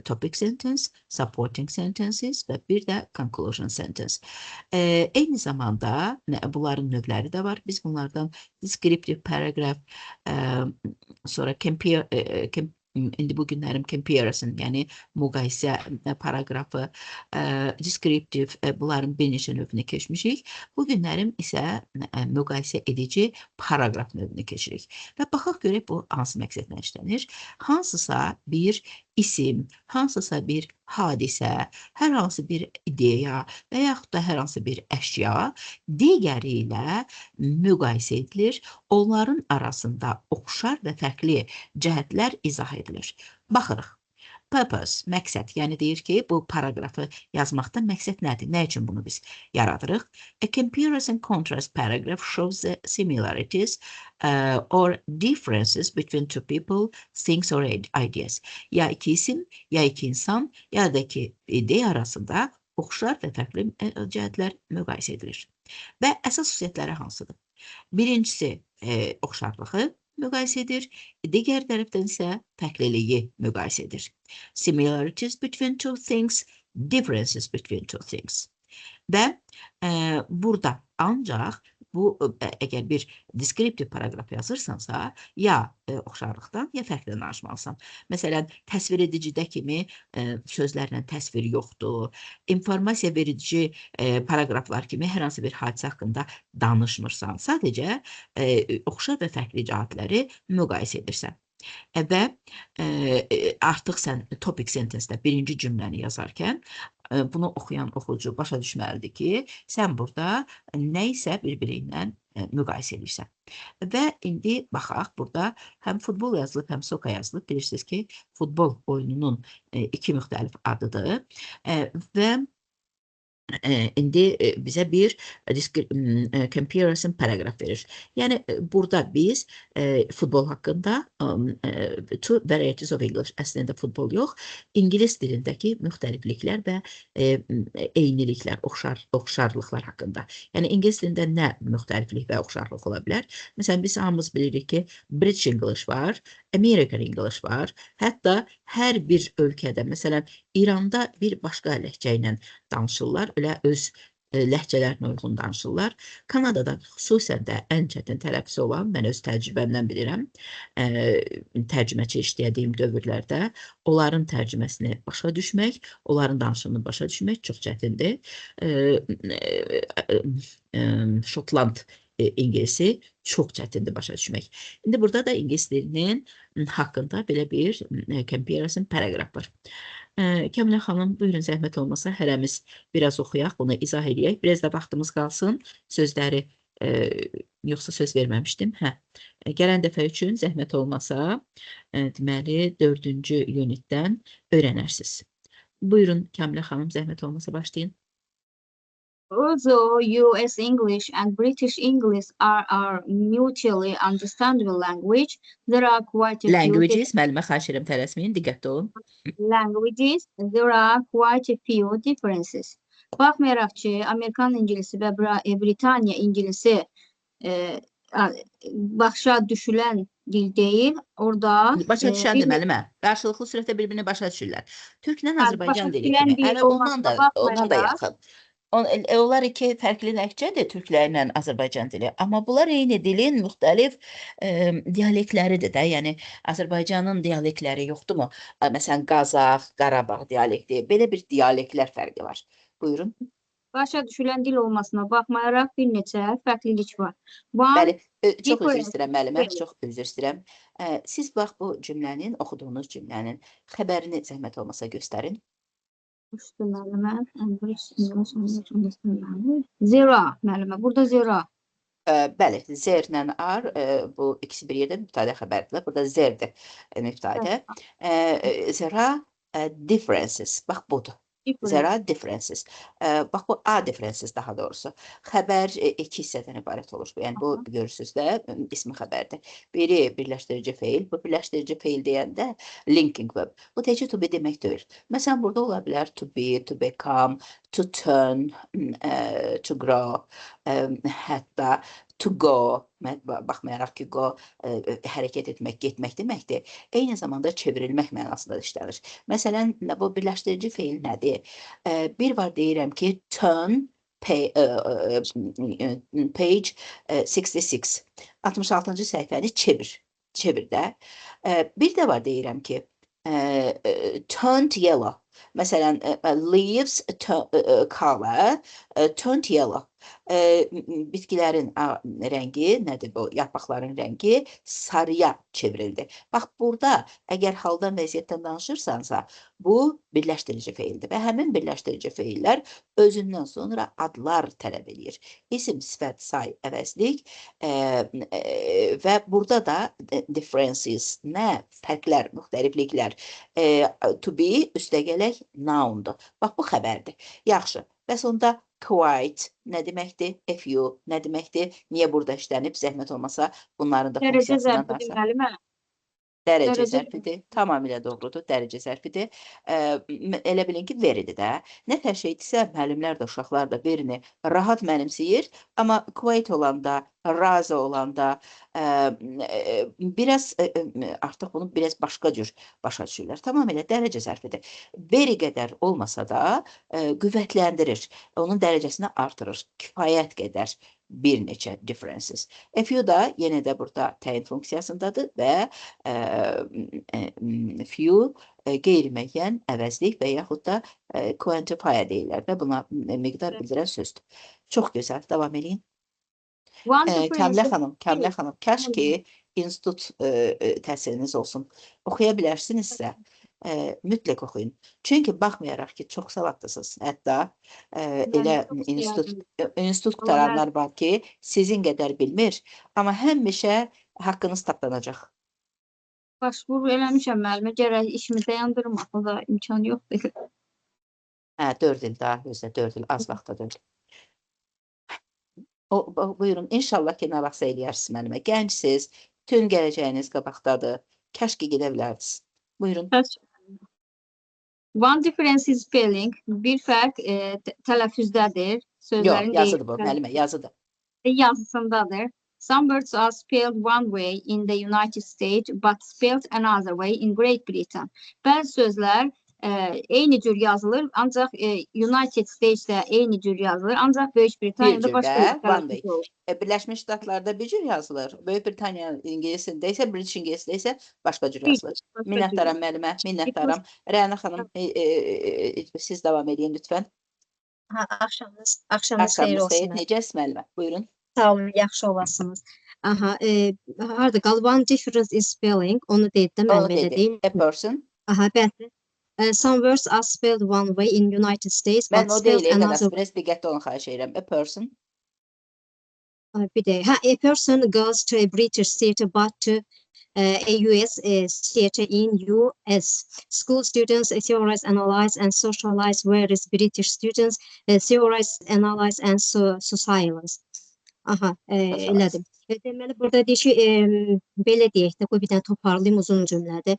Topic sentence, supporting sentences və bir də conclusion sentence. Eyni zamanda bunların növləri də var. Biz bunlardan descriptive paragraph, sonra indi bu günlərim comparison, yəni müqayisə paragrafı, descriptive, bunların bir neçə növünü keçmişik. Bu günlərim isə müqayisə edici paragraf növünü keçirik. Və baxaq görək bu hansı məqsədlə işlənir. Hansısa bir isim, hansısa bir hadisə, hər hansı bir ideya və yaxud da hər hansı bir əşya digəri ilə müqayisə edilir. Onların arasında oxşar və fərqli cəhətlər izah edilir. Baxırıq. Purpose, məqsəd, yəni deyir ki, bu paragrafı yazmaqda məqsəd nədir? Nə üçün bunu biz yaradırıq? A comparison contrast paragraph shows the similarities or differences between two people, things or ideas. Ya iki isim, ya iki insan, ya da iki ideya arasında oxşar və fərqli cəhətlər müqayisə edilir. Və əsas xüsusiyyətləri hansıdır? Birincisi oxşarlığı müqayisə edir, digər tərəfdən isə fərqliliyi müqayisə edir. Similarities between two things, differences between two things. Və burada ancaq bu, əgər bir deskriptiv paragraf yazırsansa, ya oxşarlıqdan, ya fərqdən danışmalısan. Məsələn, təsvir edicidə kimi sözlərlə təsvir yoxdur. İnformasiya verici paragraflar kimi hər hansı bir hadisə haqqında danışmırsan. Sadəcə oxşar və fərqli cəhətləri müqayisə edirsən. Və artıq sən topic sentensdə birinci cümləni yazarkən bunu oxuyan oxucu başa düşməlidir ki, sən burada nə isə bir-biri ilə müqayisə edirsən. Və indi baxaq, burada həm futbol yazılıb, həm soccer yazılıb. Bilirsiniz ki, futbol oyununun iki müxtəlif adıdır və indi bizə bir comparison paragraf verir. Yəni, burada biz futbol haqqında two varieties of English, əslində futbol yox, İngilis dilindəki müxtəlifliklər və eyniliklər, oxşarlıqlar haqqında. Yəni, İngilis dilində nə müxtəliflik və oxşarlıq ola bilər? Məsələn, biz hamımız bilirik ki, British English var, American English var, hətta hər bir ölkədə, məsələn, İranda bir başqa ləhcə ilə danışırlar, elə öz ləhcələrinə uyğun danışırlar. Kanadada xüsusən də ən çətin tələffüzü olan, mən öz təcrübəmdən bilirəm, tərcüməçi işlədiyim dövrlərdə onların tərcüməsini başa düşmək, onların danışığını başa düşmək çox çətindir. Şotland İngilisi çox çətindir başa düşmək. İndi burada da İngilis dilinin haqqında belə bir comparison paragraf var. Kəmilə xanım, buyurun, zəhmət olmasa hərəmiz biraz oxuyaq, bunu izah edək. Biraz da vaxtımız qalsın, sözləri, yoxsa söz verməmişdim. Gələn dəfə üçün zəhmət olmasa, deməli, 4-cü unitdən öyrənərsiniz. Buyurun, Kəmilə xanım, zəhmət olmasa başlayın. Although US English and British English are mutually understandable language, there are quite a few Languages, müəllimə xahiş edirəm, tələsməyin, diqqətli olun. Languages, there are quite a few differences. Baxmayaraq ki, Amerikan İngilisi və Britaniya İngilisi başa düşülən dil deyil, orada... Başa düşəndir, müəllimə. Qarşılıqlı sürətdə bir-birini başa düşürlər. Türklə Azərbaycan dili kimi, hələ ondan da yaxın. Onlar iki fərqli ləhcədir, türklərlə Azərbaycan dili. Amma bunlar eyni dilin müxtəlif dialektləridir də. Yəni, Azərbaycanın dialektləri yoxdurmu? Məsələn, Qazax, Qarabağ dialekti. Belə bir dialektlər fərqi var. Buyurun. Başa düşülən dil olmasına baxmayaraq bir neçə fərqlilik var. Bəli, çox üzr istəyirəm, müəllimə, çox üzr istəyirəm. Siz bax bu cümlənin, oxuduğunuz cümlənin xəbərini zəhmət olmasa göstərin. Zero, müəllimə, burada zero. Bəli, zerlə ar, bu ikisi bir yerdə mübtədə xəbərdirlər. Burada zerdir mübtədə. Zera differences, bax budur. There are differences. Bax, bu A differences daha doğrusu. Xəbər iki hissədən ibarət olur. Yəni, bu görürsünüz də ismi xəbərdir. Biri birləşdirici feil. Bu birləşdirici feil deyəndə linking verb. Bu təcə to be demək deyil. Məsələn, burada ola bilər to be, to become, to turn, to grow, hətta to go, baxmayaraq ki, go hərəkət etmək, getmək deməkdir. Eyni zamanda çevrilmək mənasında işlənir. Məsələn, bu birləşdirici feil nədir? Bir var deyirəm ki, turn page 66. 66-cı səhifəni çevir də. Bir də var deyirəm ki, turned yellow. Məsələn, leaves color turned yellow. Bitkilərin rəngi, nədir bu? Yarpaqların rəngi sarıya çevrildi. Bax, burada əgər haldan vəziyyətdən danışırsansa, bu birləşdirici feildir və həmin birləşdirici feillər özündən sonra adlar tələb edir. İsim, sifət, say, əvəzlik və burada da differences, nə? Fərqlər, müxtəlifliklər. To be üstəgələk noundur. Bax, bu xəbərdir. Yaxşı, bəs onda quite nə deməkdir? A few nə deməkdir? Niyə burada işlənib? Zəhmət olmasa bunların da funksiyasından danışaq. Dərəcə zərfidir. Tamamilə doğrudur. Dərəcə zərfidir. Elə bilin ki, veridir də. Nə tər şeydirsə, müəllimlər də, uşaqlar da verini rahat mənimsəyir. Amma quite olanda, razı olanda biraz artıq bunu biraz başqa cür başa düşürlər. Tamamilə dərəcə zərfidir. Veri qədər olmasa da qüvvətləndirir. Onun dərəcəsini artırır. Kifayət qədər bir neçə differences. A few da yenə də burada təyin funksiyasındadır və few qeyri-müəyyən, əvəzlik və yaxud da quantifier deyirlər də. Buna miqdar bildirən sözdür. Çox gözəl. Davam edin. Kəmilə xanım, kəş ki institut təhsiliniz olsun. Oxuya bilərsinizsə, mütləq oxuyun. Çünki baxmayaraq ki, çox savadlısınız. Hətta elə institut qutaranlar var ki, sizin qədər bilmir, amma həmişə haqqınız tapdanacaq. Başvuru eləmişəm müəllimə, gərək işimi dayandırmaq, o da imkan yoxdur. 4 il daha, özdə 4 il, az vaxta 4 il. Buyurun, inşallah ki, nə vaxtsa eləyərsiniz mənimə. Gəncsiniz, bütün gələcəyiniz qabaqdadır. Kəş ki, gedə bilərdiniz. Buyurun. One difference is spelling. Bir fərq tələffüzdədir. Yox, yazıdır bu, müəllimə, yazıdır. Yazısındadır. Some words are spelled one way in the United States, but spelled another way in Great Britain. Bəzi sözlər eyni cür yazılır, ancaq United States'də eyni cür yazılır, ancaq Böyük Britaniyada başqa tələffüz olur. Birləşmiş Ştatlarda bir cür yazılır, Böyük Britaniya ingilisində isə, British ingilisində isə başqa cür yazılır. Minnətdaram müəllimə, minnətdaram. Rəna xanım, siz davam edin lütfən. Axşamınız xeyir olsun. Necəsiz müəllimə? Buyurun. Sağ olun, yaxşı olasınız. Harada qaldı? One difference in spelling, onu deyildi, müəllimə deyim. A person. Bəli. Some words are spelled one way in United States, but spelled another way. Biraz diqqətli olun, xahiş edirəm. A person. Bir də, a person goes to a British theater, but to a US theater in US. School students theorize, analyze, and socialize, whereas British students theorize, analyze, and socialize. Elədim. Deməli, burada deyir ki, belə deyək də, qoy bir dənə toparlayayım, uzun cümlədir.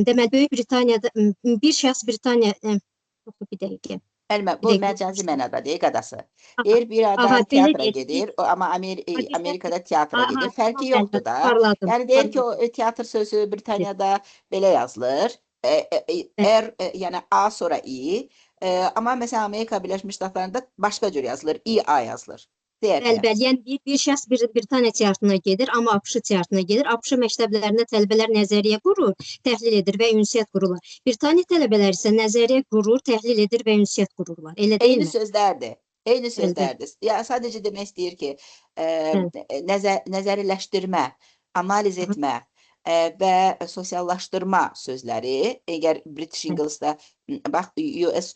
Deməli, Böyük Britaniyada, bir şəxs Britaniya, bir dəqiqə. Elmə, bu məcazi mənada deyək adası. Deyir, bir adam teatra gedir, amma Amerikada teatra gedir. Fərqi yoxdur da. Yəni, deyir ki, o teatr sözü Britaniyada belə yazılır. Yəni, A sonra I. Amma məsələn, Amerika Birləşmiş Ştatlarında başqa cür yazılır. I-A yazılır. Bəli, yəni bir şəxs Britaniya teatrına gedir, amma ABŞ teatrına gedir. ABŞ məktəblərində tələbələr nəzəriyyə qurur, təhlil edir və ünsiyyət qururlar. Britaniya tələbələri isə nəzəriyyə qurur, təhlil edir və ünsiyyət qururlar. Elə deyilmi? Eyni sözlərdir. Eyni sözlərdir. Yəni sadəcə demək istəyir ki, nəzəriləşdirmə, analiz etmə və sosiallaşdırma sözləri, əgər British Ingles'da bax, US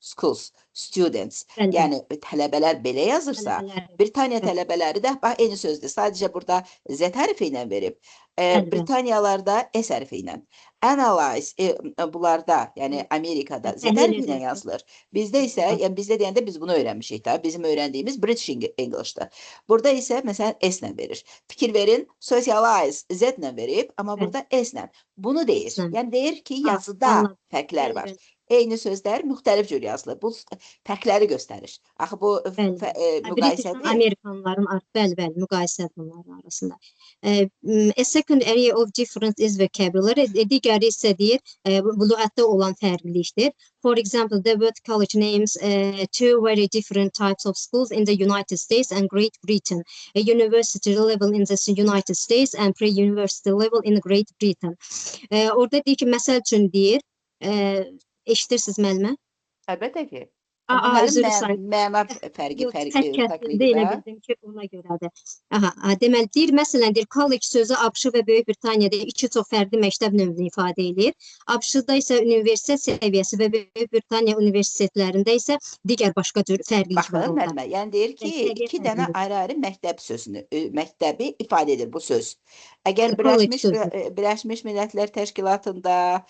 schools, students, yəni tələbələr belə yazırsa, Britaniya tələbələri də bax, eyni sözdür. Sadəcə burada Z hərfi ilə verib. Britaniyalarda S hərfi ilə. Analyze, bunlarda, yəni Amerikada Z hərfi ilə yazılır. Bizdə isə, yəni bizdə deyəndə biz bunu öyrənmişik də, bizim öyrəndiyimiz British English'dır. Burada isə, məsələn, S ilə verir. Fikir verin, socialize Z ilə verib, amma burada S ilə. Bunu deyir. Yəni deyir ki, yazıda fərqlər var. Eyni sözlər müxtəlif cür yazılır. Bu fərqləri göstərir. Axı bu müqayisədir. Amerikanların, bəli, müqayisədir bunların arasında. A second area of difference is vocabulary. Digəri isə deyir, bu lüğətdə olan fərqlilikdir. For example, the word college names two very different types of schools in the United States and Great Britain. A university level in the United States and pre-university level in Great Britain. Orada deyir ki, məsəl üçün deyir, eşidirsiniz müəllimə? Əlbəttə ki. Üzr Bunların istəyirəm. məna fərqi Yox, səs kəsildi, fərqlidir elə də. bildim ki, ona görədir. Deməli, deyir, məsələn, deyir, college sözü ABŞ və Böyük Britaniyada iki çox fərqli məktəb növünü ifadə edir. ABŞ-da isə universitet səviyyəsi və Böyük Britaniya universitetlərində isə digər başqa cür fərqlilik var Baxın, orada. müəllimə, yəni deyir ki, Səviyyə iki dənə fərqlidir. ayrı-ayrı məktəb sözünü, məktəbi ifadə edir bu söz. Əgər College sözü. Birləşmiş Millətlər Təşkilatında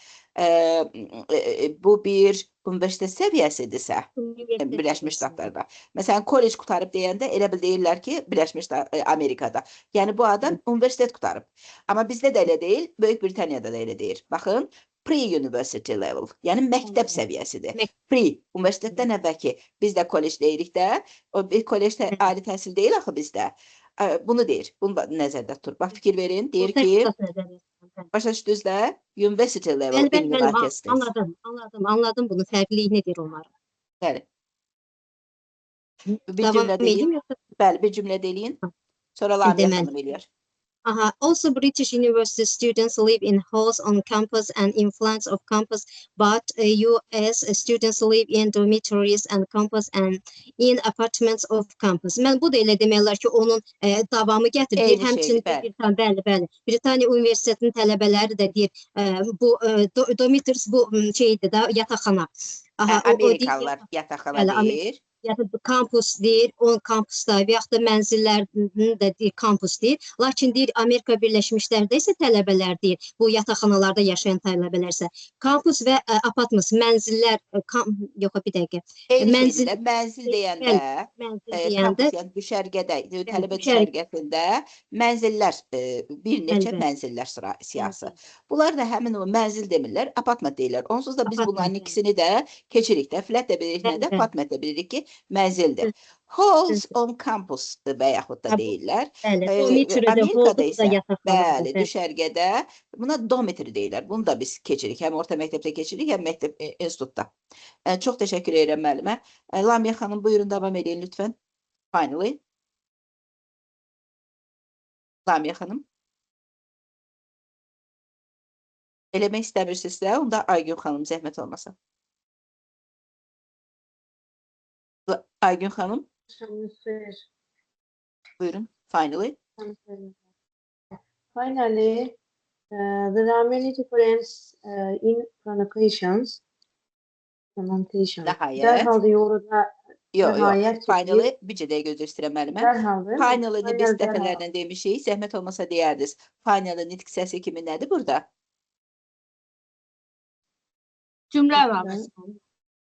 bu bir universitet səviyyəsidirsə, Birləşmiş Ştatlarda. Məsələn, kollec qutarıb deyəndə elə bil deyirlər ki, Birləşmiş Amerikada. Yəni bu adam universitet qutarıb. Amma bizdə də elə deyil, Böyük Britaniyada da elə deyir. Baxın, pre-university level, yəni məktəb səviyyəsidir. Pre, universitetdən əvvəlki, biz də kollec deyirik də, o bir kollecdə ali təhsil deyil axı bizdə. Bunu deyir, bunu nəzərdə tutur. Bax, fikir verin, deyir ki, başa düşdünüz də, university level in United States. Anladım bunu, fərqlilik nedir onların? Bəli. Bir cümlə deyin. Bəli, bir cümlə deyin. Sonra Lamia xanım eləyər. Also, British university students live in halls on campus and in flanks of campus, but US students live in dormitories and campus and in apartments of campus. Mən bu da elə deməklər ki, onun davamı gətirir. Həmçinin Britaniya Universitetinin tələbələri də deyir, bu dormitories bu şeydir də, yataqxana. Amerikalılar yataqxana deyir. Yəni kampus deyir, on kampusda və yaxud da mənzillərini də deyir, kampus deyir. Lakin deyir, Amerika Birləşmiş Ştatlarında isə tələbələr deyir, bu yataqxanalarda yaşayan tələbələr isə kampus və apartment, mənzillər, yox, bir dəqiqə. Mənzil deyəndə, kampus, yəni düşərgədə, tələbə düşərgəsində mənzillər, bir neçə mənzillər siyasi. Bunlar da həmin o mənzil demirlər, apartment deyirlər. Onsuz da biz bunların ikisini də keçirik də, flat də bilirik, nə də apartment də bilirik ki, mənzildir. Halls on campus və yaxud da deyirlər. Amerikada isə, bəli, düşərgədə buna dormitory deyirlər. Bunu da biz keçirik. Həm orta məktəbdə keçirik, həm məktəb institutda. Çox təşəkkür edirəm müəllimə. Lamia xanım, buyurun davam edin lütfən. Finally. Lamia xanım. Eləmək istəmirsinizsə, onda Aygün xanım zəhmət olmasa. Aygün xanım. Buyurun, finally. Finally, there are many differences in pronunciations. Dərhal orada Yox, finally, bircə dəqiqə gözlə istəyirəm müəllimə. Finally-ni biz dəfələrlə demişik, zəhmət olmasa deyərdiniz. Finally nitq səsi kimi nədir burada? Cümlə var.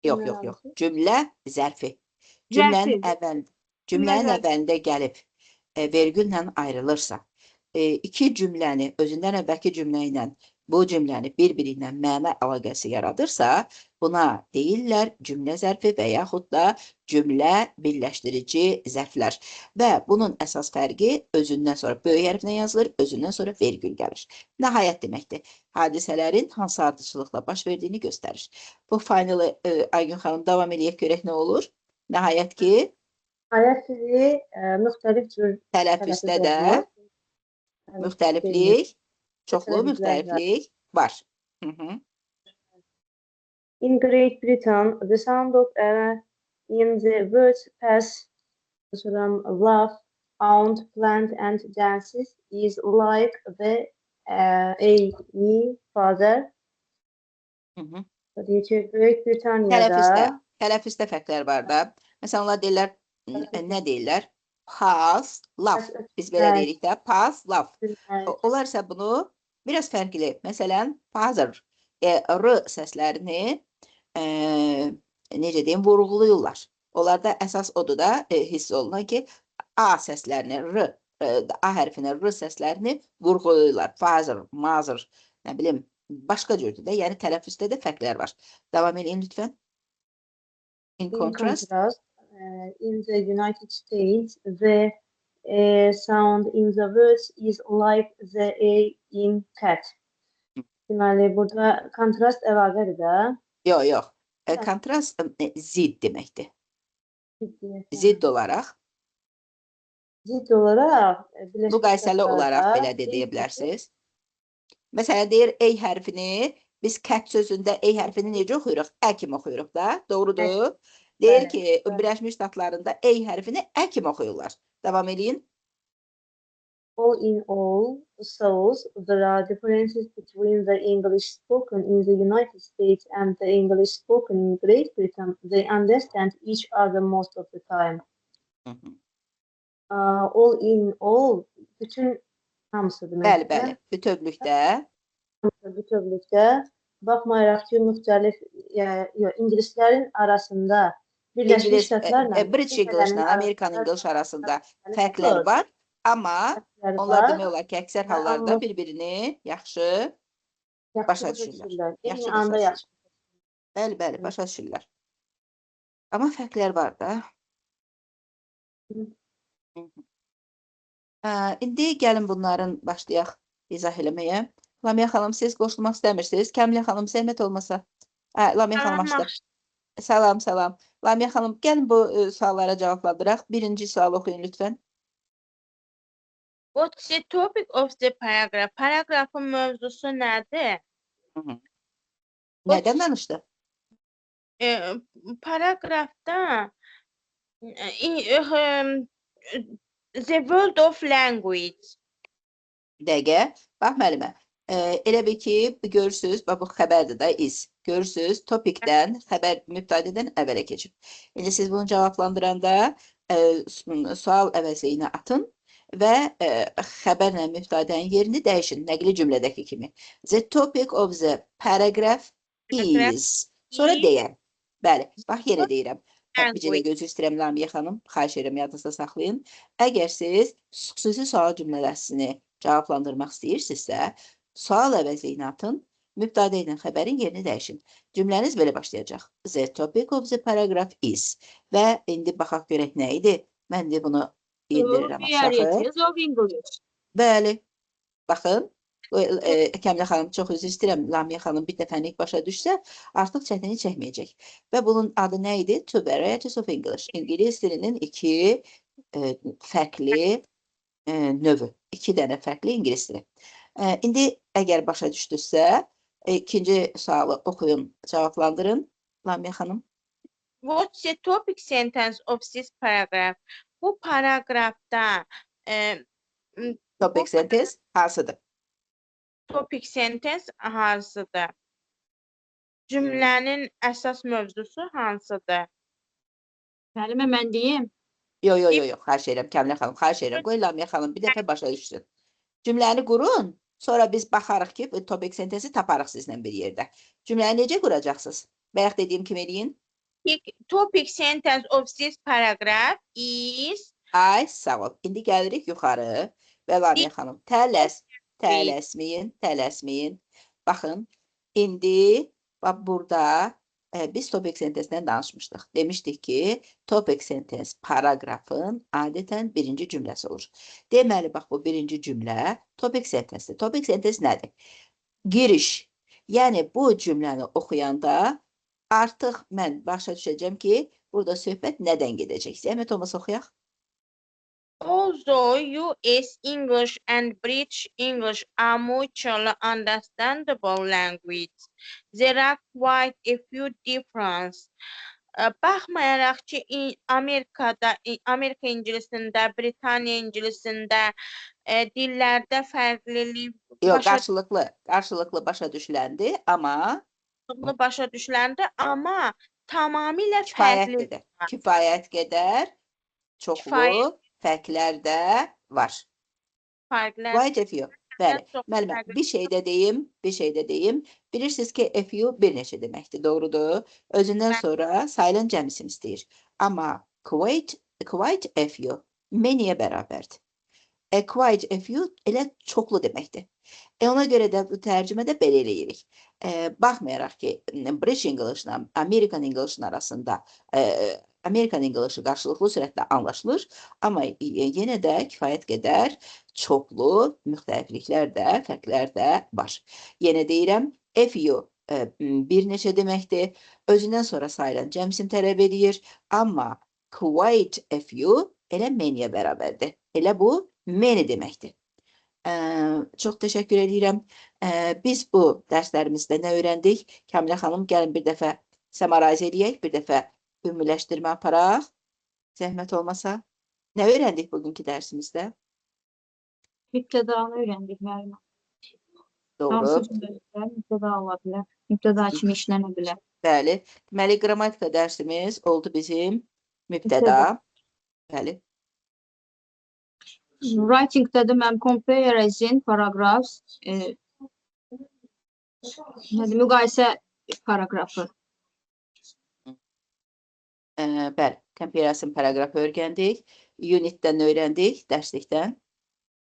Yox. Cümlə zərfi. Cümlənin əvvəlində gəlib vergüllə ayrılırsa, iki cümləni özündən əvvəlki cümlə ilə bu cümləni bir-biri ilə məna əlaqəsi yaradırsa, buna deyirlər cümlə zərfi və yaxud da cümlə birləşdirici zərflər. Və bunun əsas fərqi özündən sonra böyük hərflə yazılır, özündən sonra vergül gəlir. Nəhayət deməkdir. Hadisələrin hansı ardıcılıqla baş verdiyini göstərir. Bu finally Aygün xanım davam edək görək nə olur? Nəhayət ki, müxtəlif cür tələffüzdə də müxtəliflik, çoxlu müxtəliflik var. In Great Britain, the sound of in the words pass from laugh, aunt, plant and dances is like the me, father. Böyük Britaniyada Tələffüzdə fərqlər var da. Məsələn, onlar deyirlər, nə deyirlər? Pass, laugh. Biz belə deyirik də, pass, laugh. Onlar isə bunu biraz fərqli. Məsələn, father, r səslərini necə deyim, vurğuluyurlar. Onlarda əsas odur da hiss olunan ki, a səslərini, a hərfini, r səslərini vurğuluyurlar. Father, mother, nə bilim, başqa cürdür də, yəni tələffüzdə də fərqlər var. Davam edin lütfən. In contrast, in the United States, the sound in the words is like the A in cat. Deməli, burada kontrast əlavədir də. Yox. Kontrast zid deməkdir. Zid olaraq. Müqayisəli olaraq belə deyə bilərsiniz. Məsələn, deyir, ey hərfini Biz cat sözündə E hərfini necə oxuyuruq? Ə kimi oxuyuruq da. Doğrudur. Bəli, Deyir ki, bəli. Birləşmiş Ştatlarında E hərfini Ə kimi oxuyurlar. Davam edin. All in all, so there are differences between the English spoken in the United States and the English spoken in Great Britain. They understand each other most of the time. Hı hı. All in all, bütün hamısı Bəli, deməkdir. bəli. Bütövlükdə. Bütövlükdə baxmayaraq ki, müxtəlif ingilislərin arasında Birləşmiş İngilis, Ştatlarla British English'la Amerikan English arasında fərqlər var. Amma onlar demək olar ki, əksər hallarda Amma bir-birini yaxşı başa düşürlər. Eyni Yaxşı anda başa yaxşı. düşürlər. Bəli, bəli, başa düşürlər. Amma fərqlər var da. Hı. Hı hı. İndi gəlin bunların başlayaq izah eləməyə. Lamia xanım, siz qoşulmaq istəmirsiniz? Kəmilə xanım, zəhmət olmasa. Lamia xanım açdı. Salam, salam. Lamia xanım, gəlin bu suallara cavablandıraq. Birinci sual oxuyun lütfən. What's the topic of the paragraph? Paragrafın mövzusu nədir? Hı -hı. Nədən danışdı? Paragrafda the world of language. Dəqiqə. Bax müəllimə. Elə bil ki, görürsünüz, bax bu xəbərdir də is. Görürsünüz, topikdən, xəbər mübtədədən əvvələ keçib. İndi siz bunu cavablandıranda sual əvəzliyinə atın və xəbərlə mübtədənin yerini dəyişin, nəqli cümlədəki kimi. The topic of the paragraph is. Sonra deyən. Bəli, bax yenə deyirəm. Bir də gözü istəyirəm Lamia xanım, xahiş edirəm yadınızda saxlayın. Əgər siz xüsusi sual cümlələrini cavablandırmaq istəyirsinizsə, sual əvəzliyini atın, mübtədə ilə xəbərin yerini dəyişin. Cümləniz belə başlayacaq. The topic of the paragraph is. Və indi baxaq görək nə idi? Mən də bunu indirirəm aşağı. Varieties of English. Bəli. Baxın. Kəmilə xanım, çox üzr istəyirəm. Lamia xanım bir dəfəlik başa düşsə, artıq çətinlik çəkməyəcək. Və bunun adı nə idi? Two varieties of English. İngilis dilinin iki fərqli növü. İki dənə fərqli ingilis dili. İndi əgər başa düşdünüzsə, ikinci sualı oxuyun, cavablandırın. Lamia xanım. What's the topic sentence of this paragraph? Bu paragrafda Topic sentence hansıdır? topic sentence hansıdır? Cümlənin əsas mövzusu hansıdır? Müəllimə, mən deyim. Yox, xahiş edirəm Kəmilə xanım, xahiş edirəm. Qoy Lamia xanım bir dəfə başa düşsün. Cümləni qurun, sonra biz baxarıq ki, topic sentence taparıq sizlə bir yerdə. Cümləni necə quracaqsınız? Bayaq dediyim kimi eləyin. Topic sentence of this paragraph is. Ay, sağ ol. İndi gəlirik yuxarı və Lamia xanım, tələsməyin. Baxın, indi bax burada biz topic sentence'dən danışmışdıq. Demişdik ki, topic sentence paragrafın adətən birinci cümləsi olur. Deməli, bax bu birinci cümlə topic sentence'dir. Topic sentence nədir? Giriş. Yəni bu cümləni oxuyanda artıq mən başa düşəcəm ki, burada söhbət nədən gedəcək? Zəhmət olmasa oxuyaq. Although US English and British English are mutually understandable language, there are quite a few differences. Baxmayaraq ki, Amerika ingilisində, Britaniya ingilisində dillərdə fərqlilik qarşılıqlı başa düşüləndi, amma tamamilə fərqlidir. Kifayət qədər çoxlu fərqlər də var. Quite a few. Bəli, müəllimə, bir şey də deyim. Bilirsiniz ki, a few bir neçə deməkdir, doğrudur. Özündən sonra sayılan cəmisini istəyir. Amma quite a few many'yə bərabərdir. Quite a few elə çoxlu deməkdir. Ona görə də bu tərcümədə belə eləyirik. Baxmayaraq ki, British English-la American English arasında Amerikan English'i qarşılıqlı sürətlə anlaşılır, amma yenə də kifayət qədər çoxlu müxtəlifliklər də, fərqlər də var. Yenə deyirəm, a few bir neçə deməkdir, özündən sonra sayılan cəmsin tələb edir, amma quite a few elə many'yə bərabərdir. Elə bu many deməkdir. Çox təşəkkür edirəm. Biz bu dərslərimizdə nə öyrəndik? Kamilə xanım, gəlin bir dəfə summarize eləyək, bir dəfə ümumiləşdirmə aparaq. Zəhmət olmasa. Nə öyrəndik bugünkü dərsimizdə? Mübtədanı öyrəndik müəllimə. Doğru. Hansı cümlələr mübtəda ola bilər? Mübtəda kimi işlənə bilər. Bəli. Deməli, qrammatika dərsimiz oldu bizim mübtəda. Bəli. Writing-də də mən comparison paragraphs, müqayisə paragrafı. Bəli, comparison paragrafı öyrəndik. Unitdən öyrəndik, dərslikdən.